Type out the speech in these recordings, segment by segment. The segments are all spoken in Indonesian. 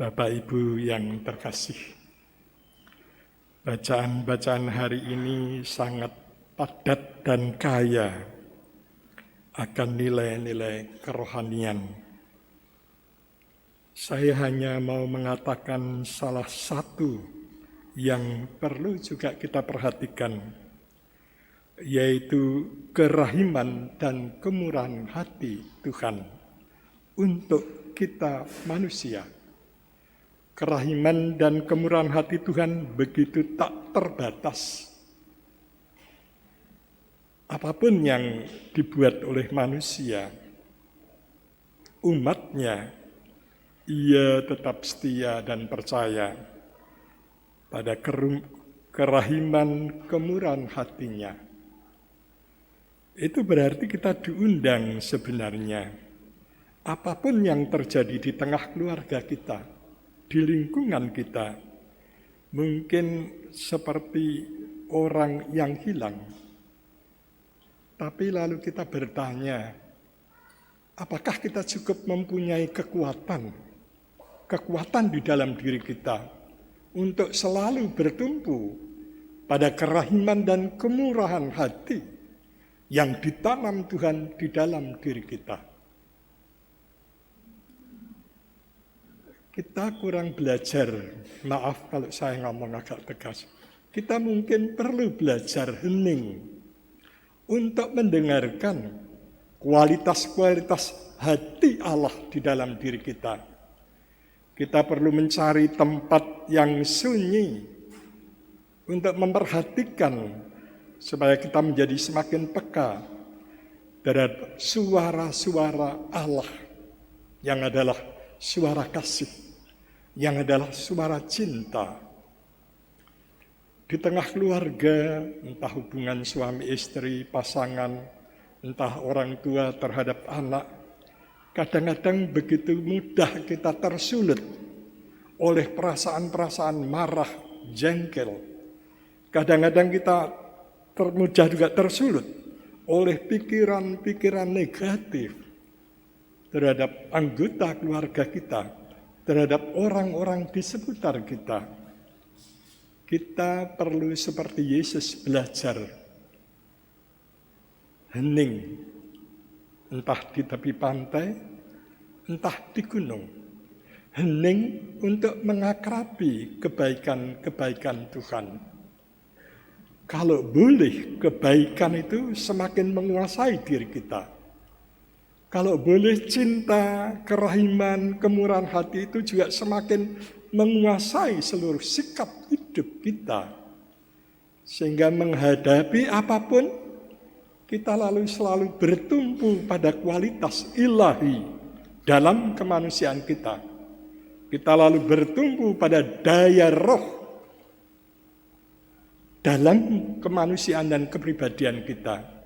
Bapak Ibu yang terkasih, bacaan-bacaan hari ini sangat padat dan kaya akan nilai-nilai kerohanian. Saya hanya mau mengatakan salah satu yang perlu juga kita perhatikan, yaitu kerahiman dan kemurahan hati Tuhan untuk kita manusia. Kerahiman dan kemurahan hati Tuhan begitu tak terbatas. Apapun yang dibuat oleh manusia, umatnya, ia tetap setia dan percaya pada kerahiman kemurahan hatinya. Itu berarti kita diundang sebenarnya. Apapun yang terjadi di tengah keluarga kita, di lingkungan kita, mungkin seperti orang yang hilang. Tapi lalu kita bertanya, apakah kita cukup mempunyai kekuatan di dalam diri kita untuk selalu bertumpu pada kerahiman dan kemurahan hati yang ditanam Tuhan di dalam diri kita. Kita kurang belajar, maaf kalau saya ngomong agak tegas. Kita mungkin perlu belajar hening untuk mendengarkan kualitas-kualitas hati Allah di dalam diri kita. Kita perlu mencari tempat yang sunyi untuk memperhatikan supaya kita menjadi semakin peka terhadap suara-suara Allah yang adalah suara kasih, yang adalah suara cinta. Di tengah keluarga, entah hubungan suami istri, pasangan, entah orang tua terhadap anak, kadang-kadang begitu mudah kita tersulut oleh perasaan-perasaan marah, jengkel. Kadang-kadang kita mudah juga tersulut oleh pikiran-pikiran negatif terhadap anggota keluarga kita, terhadap orang-orang di sekitar kita. Kita perlu seperti Yesus belajar hening, entah di tepi pantai, entah di gunung. Hening untuk mengakrabi kebaikan-kebaikan Tuhan. Kalau boleh, kebaikan itu semakin menguasai diri kita. Kalau boleh, cinta, kerahiman, kemurahan hati itu juga semakin menguasai seluruh sikap hidup kita. Sehingga menghadapi apapun, kita lalu selalu bertumpu pada kualitas ilahi dalam kemanusiaan kita. Kita lalu bertumpu pada daya roh dalam kemanusiaan dan kepribadian kita.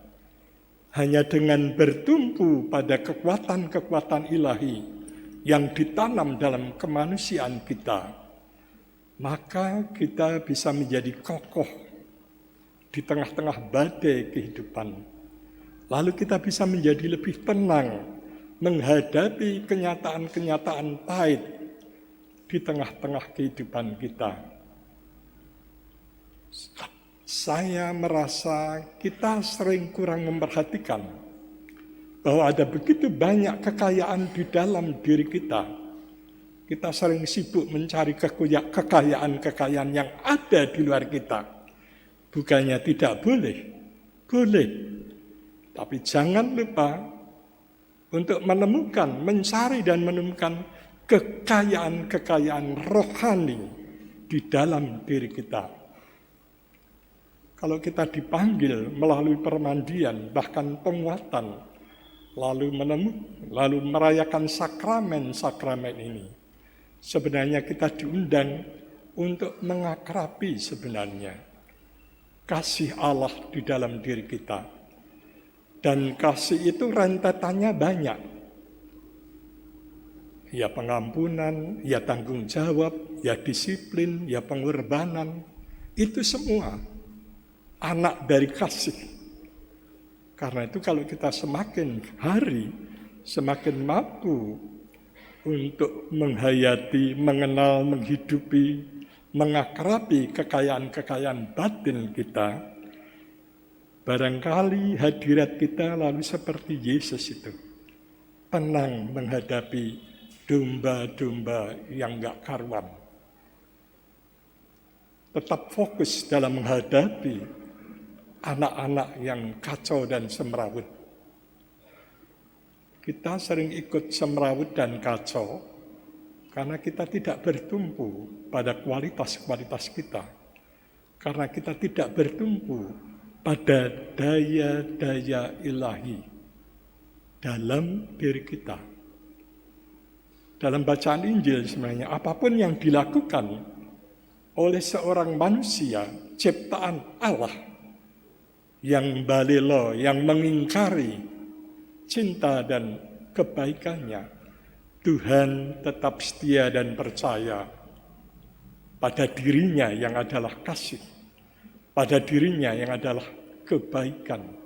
Hanya dengan bertumpu pada kekuatan-kekuatan ilahi yang ditanam dalam kemanusiaan kita, maka kita bisa menjadi kokoh di tengah-tengah badai kehidupan. Lalu kita bisa menjadi lebih tenang menghadapi kenyataan-kenyataan pahit di tengah-tengah kehidupan kita. Saya merasa kita sering kurang memperhatikan bahwa ada begitu banyak kekayaan di dalam diri kita. Kita sering sibuk mencari kekayaan-kekayaan yang ada di luar kita. Bukannya tidak boleh, boleh. Tapi jangan lupa untuk mencari dan menemukan kekayaan-kekayaan rohani di dalam diri kita. Kalau kita dipanggil melalui permandian, bahkan penguatan, lalu merayakan sakramen-sakramen ini, sebenarnya kita diundang untuk mengakrabi sebenarnya kasih Allah di dalam diri kita. Dan kasih itu rentetannya banyak. Ya pengampunan, ya tanggung jawab, ya disiplin, ya pengorbanan, itu semua anak dari kasih. Karena itu kalau kita semakin hari semakin mampu untuk menghayati, mengenal, menghidupi, mengakrabi kekayaan-kekayaan batin kita, barangkali hadirat kita lalu seperti Yesus itu, tenang menghadapi domba-domba yang gak karuan. Tetap fokus dalam menghadapi anak-anak yang kacau dan semrawut. Kita sering ikut semrawut dan kacau karena kita tidak bertumpu pada kualitas-kualitas kita. Karena kita tidak bertumpu pada daya-daya ilahi dalam diri kita. Dalam bacaan Injil sebenarnya apapun yang dilakukan oleh seorang manusia, ciptaan Allah, yang balelo, yang mengingkari cinta dan kebaikannya, Tuhan tetap setia dan percaya pada dirinya yang adalah kasih, pada dirinya yang adalah kebaikan.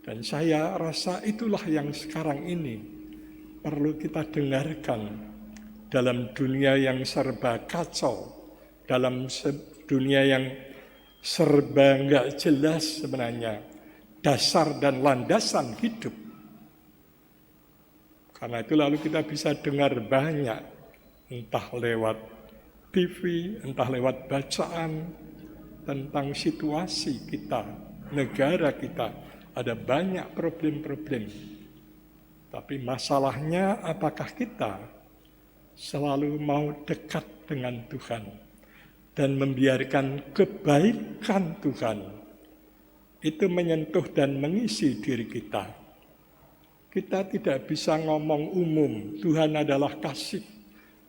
Dan saya rasa itulah yang sekarang ini perlu kita dengarkan dalam dunia yang serba kacau, dalam dunia yang serba nggak jelas sebenarnya dasar dan landasan hidup. Karena itu lalu kita bisa dengar banyak, entah lewat TV, entah lewat bacaan tentang situasi kita, negara kita, ada banyak problem-problem. Tapi masalahnya apakah kita selalu mau dekat dengan Tuhan dan membiarkan kebaikan Tuhan itu menyentuh dan mengisi diri kita. Kita tidak bisa ngomong umum, Tuhan adalah kasih,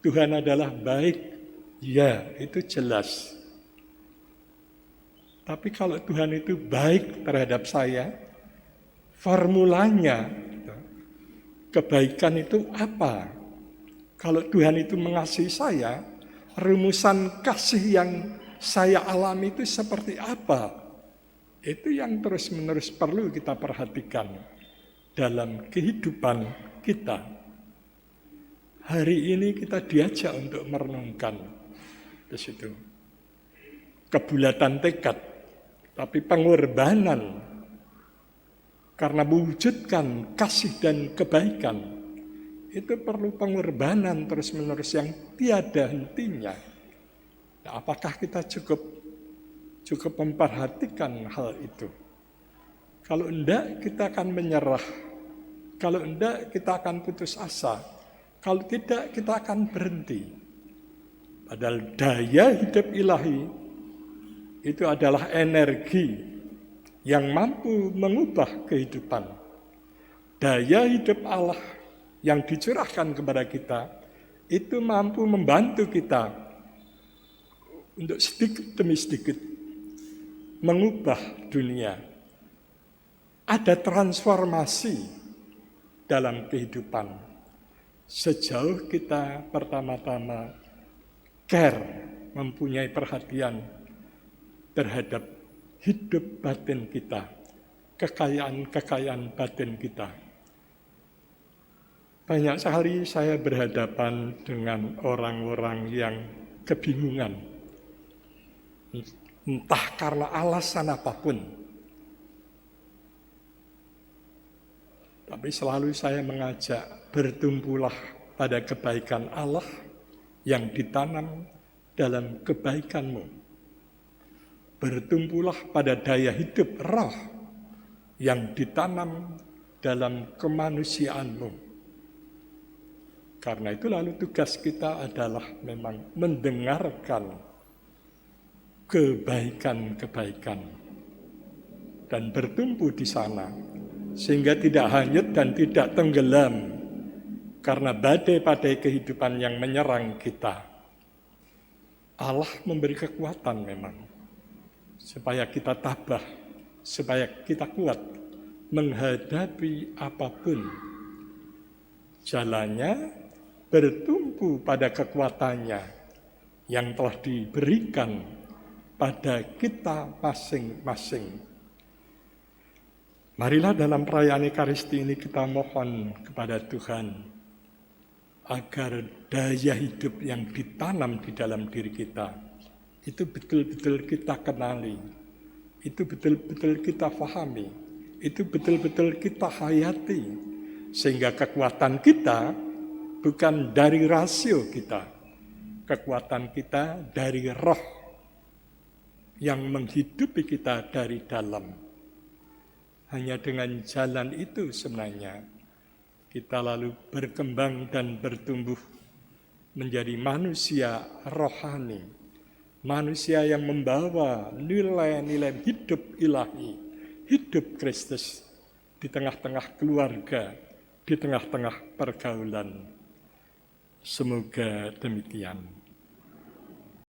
Tuhan adalah baik. Ya, itu jelas. Tapi kalau Tuhan itu baik terhadap saya, formulanya, kebaikan itu apa? Kalau Tuhan itu mengasihi saya, rumusan kasih yang saya alami itu seperti apa? Itu yang terus-menerus perlu kita perhatikan dalam kehidupan kita. Hari ini kita diajak untuk merenungkan di situ. Kebulatan tekad, tapi pengorbanan karena mewujudkan kasih dan kebaikan. Itu perlu pengorbanan terus-menerus yang tiada hentinya. Nah, apakah kita cukup memperhatikan hal itu? Kalau enggak, kita akan menyerah. Kalau enggak, kita akan putus asa. Kalau tidak, kita akan berhenti. Padahal daya hidup ilahi itu adalah energi yang mampu mengubah kehidupan. Daya hidup Allah yang dicurahkan kepada kita, itu mampu membantu kita untuk sedikit demi sedikit mengubah dunia. Ada transformasi dalam kehidupan. Sejauh kita pertama-tama care, mempunyai perhatian terhadap hidup batin kita, kekayaan-kekayaan batin kita. Banyak sekali saya berhadapan dengan orang-orang yang kebingungan. Entah karena alasan apapun. Tapi selalu saya mengajak, bertumbuhlah pada kebaikan Allah yang ditanam dalam kebaikanmu. Bertumbuhlah pada daya hidup roh yang ditanam dalam kemanusiaanmu. Karena itu lalu tugas kita adalah memang mendengarkan kebaikan-kebaikan dan bertumbuh di sana sehingga tidak hanyut dan tidak tenggelam karena badai-badai kehidupan yang menyerang kita. Allah memberi kekuatan memang supaya kita tabah, supaya kita kuat menghadapi apapun. Jalannya bertumpu pada kekuatannya yang telah diberikan pada kita masing-masing. Marilah dalam perayaan Ekaristi ini kita mohon kepada Tuhan agar daya hidup yang ditanam di dalam diri kita itu betul-betul kita kenali, itu betul-betul kita pahami, itu betul-betul kita hayati, sehingga kekuatan kita bukan dari rasio kita, kekuatan kita dari roh yang menghidupi kita dari dalam. Hanya dengan jalan itu sebenarnya kita lalu berkembang dan bertumbuh menjadi manusia rohani, manusia yang membawa nilai-nilai hidup ilahi, hidup Kristus di tengah-tengah keluarga, di tengah-tengah pergaulan. Semoga demikian.